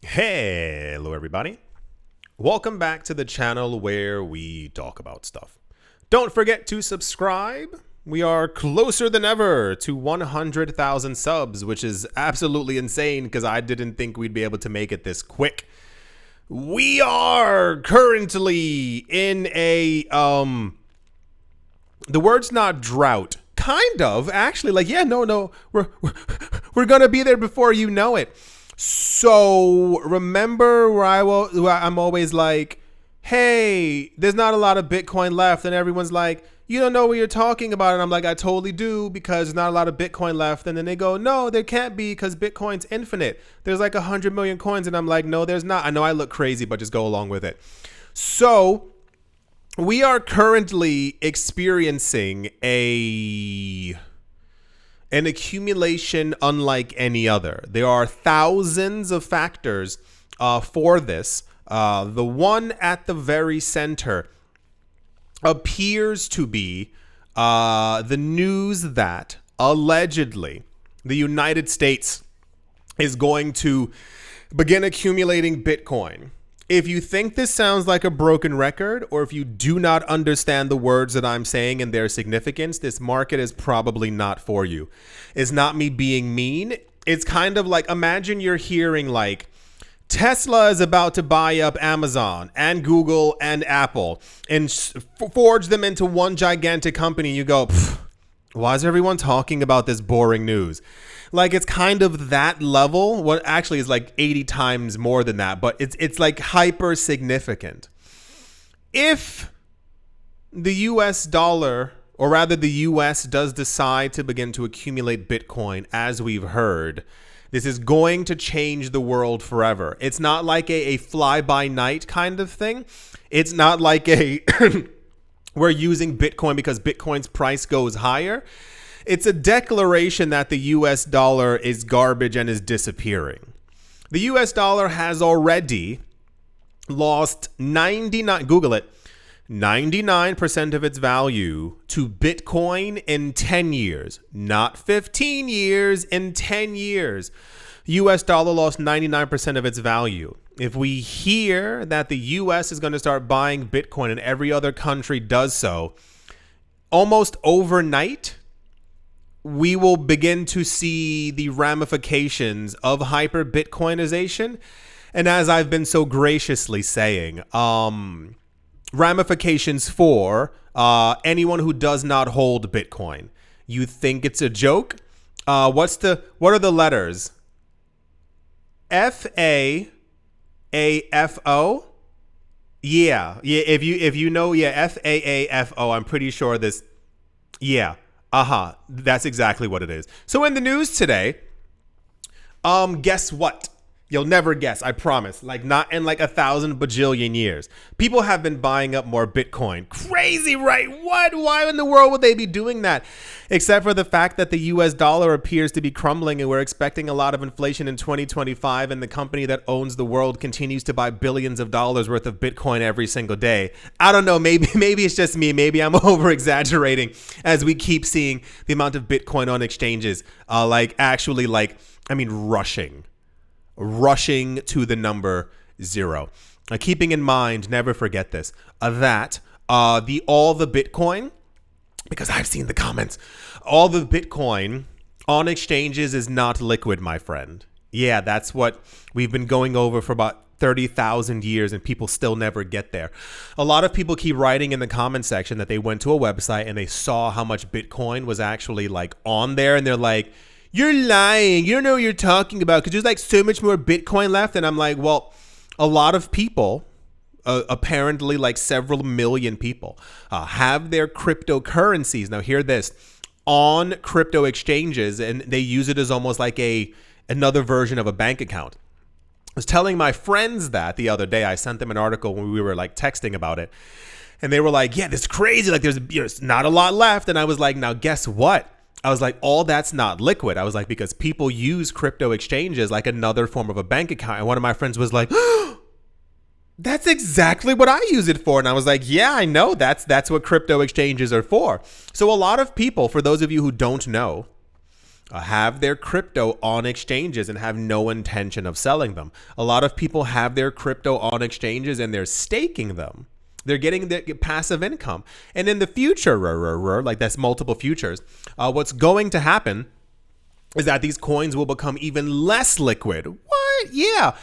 Hello everybody. Welcome back to the channel where we talk about stuff. Don't forget to subscribe. We are closer than ever to 100,000 subs, which is absolutely insane because I didn't think we'd be able to make it this quick. We are currently in a the word's not drought. Kind of, actually. Like, yeah, no. We're gonna be there before you know it. So remember where I'm always like, hey, there's not a lot of Bitcoin left. And everyone's like, you don't know what you're talking about. And I'm like, I totally do, because there's not a lot of Bitcoin left. And then they go, no, there can't be, because Bitcoin's infinite. There's like 100 million coins. And I'm like, no, there's not. I know I look crazy, but just go along with it. So we are currently experiencing an accumulation unlike any other. There are thousands of factors for this. The one at the very center appears to be the news that allegedly the United States is going to begin accumulating Bitcoin. If you think this sounds like a broken record, or if you do not understand the words that I'm saying and their significance, this market is probably not for you. It's not me being mean. It's kind of like, imagine you're hearing like, Tesla is about to buy up Amazon and Google and Apple and forge them into one gigantic company. You go, why is everyone talking about this boring news? Like, it's kind of that level. What actually is like 80 times more than that, but it's like hyper significant. If the US dollar, or rather the US, does decide to begin to accumulate Bitcoin, as we've heard, this is going to change the world forever. It's not like a fly-by-night kind of thing. It's not like a we're using Bitcoin because Bitcoin's price goes higher. It's a declaration that the US dollar is garbage and is disappearing. The US dollar has already lost 99% of its value to Bitcoin in 10 years, not 15 years, in 10 years. US dollar lost 99% of its value. If we hear that the US is going to start buying Bitcoin and every other country does so, almost overnight, we will begin to see the ramifications of hyper Bitcoinization. And as I've been so graciously saying, ramifications for anyone who does not hold Bitcoin. You think it's a joke? What are the letters? FAAFO? Yeah. If you know, FAAFO. I'm pretty sure this. Yeah. That's exactly what it is. So in the news today, guess what? You'll never guess, I promise. Like, not in like 1,000 bajillion years. People have been buying up more Bitcoin. Crazy, right? What? Why in the world would they be doing that? Except for the fact that the US dollar appears to be crumbling and we're expecting a lot of inflation in 2025, and the company that owns the world continues to buy billions of dollars worth of Bitcoin every single day. I don't know, maybe it's just me. Maybe I'm over exaggerating as we keep seeing the amount of Bitcoin on exchanges rushing to the number 0. Keeping in mind, never forget this, that all the Bitcoin, because I've seen the comments, all the Bitcoin on exchanges is not liquid, my friend. Yeah, that's what we've been going over for about 30,000 years, and people still never get there. A lot of people keep writing in the comment section that they went to a website and they saw how much Bitcoin was actually like on there, and they're like, you're lying. You don't know what you're talking about because there's like so much more Bitcoin left. And I'm like, well, a lot of people, apparently like several million people, have their cryptocurrencies. Now, hear this, on crypto exchanges, and they use it as almost like another version of a bank account. I was telling my friends that the other day. I sent them an article when we were like texting about it. And they were like, yeah, this is crazy. Like, there's not a lot left. And I was like, now, guess what? I was like, all that's not liquid. I was like, because people use crypto exchanges like another form of a bank account. And one of my friends was like, oh, that's exactly what I use it for. And I was like, yeah, I know. That's what crypto exchanges are for. So a lot of people, for those of you who don't know, have their crypto on exchanges and have no intention of selling them. A lot of people have their crypto on exchanges and they're staking them. They're getting the passive income. And in the future, like that's multiple futures, what's going to happen is that these coins will become even less liquid. What? Yeah.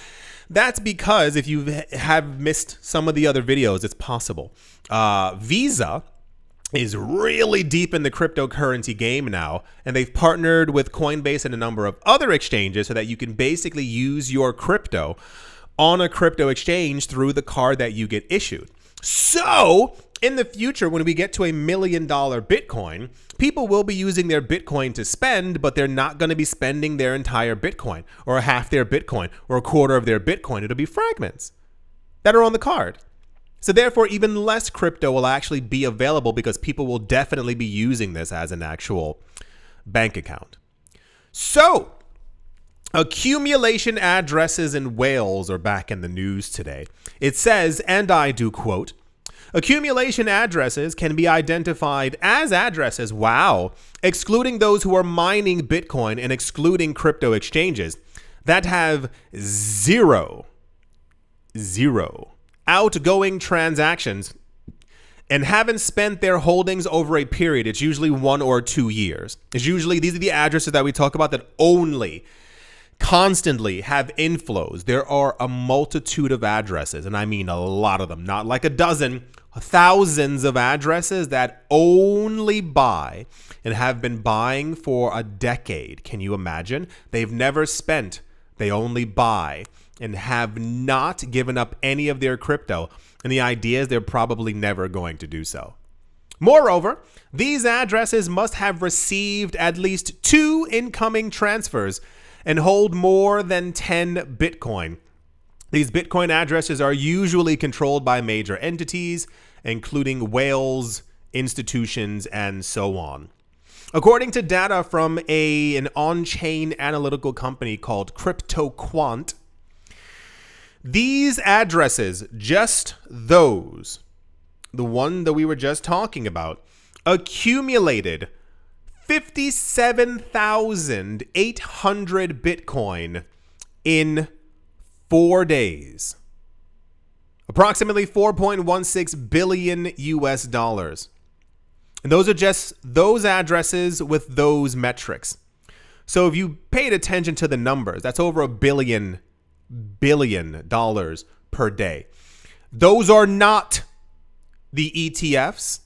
That's because if you have missed some of the other videos, it's possible. Visa is really deep in the cryptocurrency game now, and they've partnered with Coinbase and a number of other exchanges so that you can basically use your crypto on a crypto exchange through the card that you get issued. So in the future, when we get to $1 million Bitcoin, people will be using their Bitcoin to spend, but they're not going to be spending their entire Bitcoin or half their Bitcoin or a quarter of their Bitcoin. It'll be fragments that are on the card. So therefore, even less crypto will actually be available because people will definitely be using this as an actual bank account. So accumulation addresses in Wales are back in the news today. It says, and I do quote, accumulation addresses can be identified as addresses, excluding those who are mining Bitcoin and excluding crypto exchanges that have zero outgoing transactions and haven't spent their holdings over a period. It's usually 1 or 2 years. It's usually, these are the addresses that we talk about that only constantly have inflows. There are a multitude of addresses, and I mean a lot of them, not like a dozen, thousands of addresses that only buy and have been buying for a decade. Can you imagine? They've never spent, they only buy and have not given up any of their crypto. And the idea is they're probably never going to do so. Moreover, these addresses must have received at least 2 incoming transfers and hold more than 10 Bitcoin. These Bitcoin addresses are usually controlled by major entities, including whales, institutions, and so on. According to data from an on-chain analytical company called CryptoQuant, these addresses, just those, the one that we were just talking about, accumulated 57,800 Bitcoin in 4 days. Approximately 4.16 billion US dollars. And those are just those addresses with those metrics. So if you paid attention to the numbers, that's over $1 billion per day. Those are not the ETFs.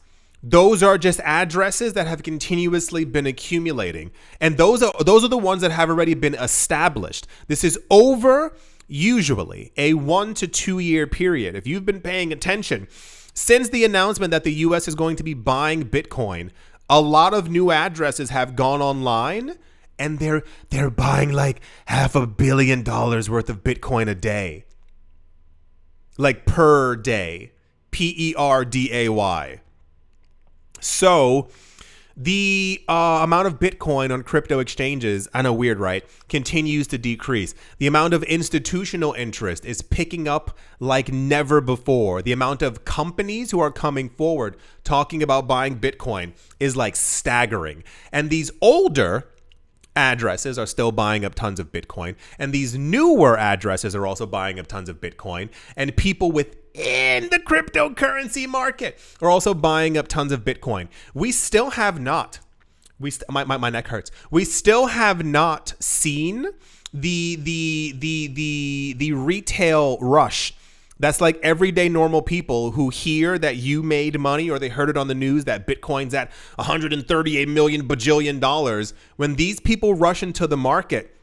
Those are just addresses that have continuously been accumulating. And those are the ones that have already been established. This is over usually a 1 to 2 year period. If you've been paying attention, since the announcement that the US is going to be buying Bitcoin, a lot of new addresses have gone online and they're buying like $500 million worth of Bitcoin a day. Like per day. PERDAY. So the amount of Bitcoin on crypto exchanges, I know, weird, right, continues to decrease. The amount of institutional interest is picking up like never before. The amount of companies who are coming forward talking about buying Bitcoin is like staggering. And these older addresses are still buying up tons of Bitcoin. And these newer addresses are also buying up tons of Bitcoin. And people within the cryptocurrency market are also buying up tons of Bitcoin. We still have not, my neck hurts. We still have not seen the retail rush. That's like everyday normal people who hear that you made money or they heard it on the news that Bitcoin's at $138 million bajillion dollars. When these people rush into the market,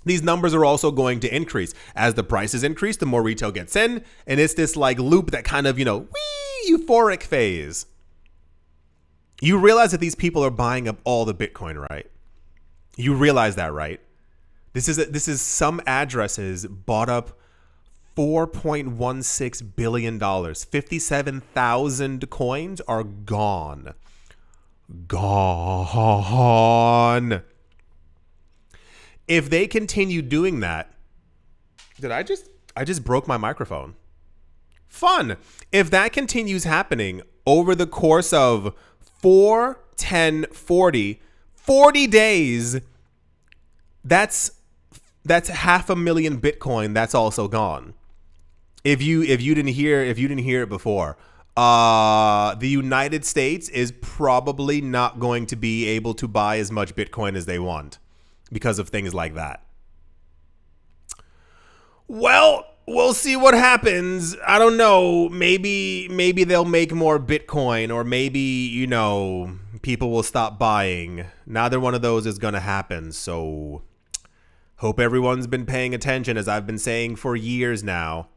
these numbers are also going to increase. As the prices increase, the more retail gets in. And it's this like loop that kind of, euphoric phase. You realize that these people are buying up all the Bitcoin, right? You realize that, right? This is some addresses bought up $4.16 billion. 57,000 coins are gone. Gone. If they continue doing that, I just broke my microphone. Fun. If that continues happening over the course of 40 days, that's 500,000 Bitcoin that's also gone. If you didn't hear it before, the United States is probably not going to be able to buy as much Bitcoin as they want because of things like that. Well, we'll see what happens. I don't know. Maybe they'll make more Bitcoin, or maybe, you know, people will stop buying. Neither one of those is going to happen. So hope everyone's been paying attention, as I've been saying for years now.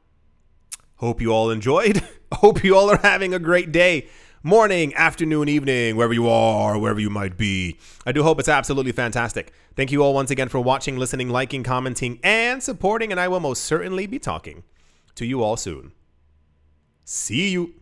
Hope you all enjoyed. Hope you all are having a great day. Morning, afternoon, evening, wherever you are, wherever you might be. I do hope it's absolutely fantastic. Thank you all once again for watching, listening, liking, commenting, and supporting, and I will most certainly be talking to you all soon. See you.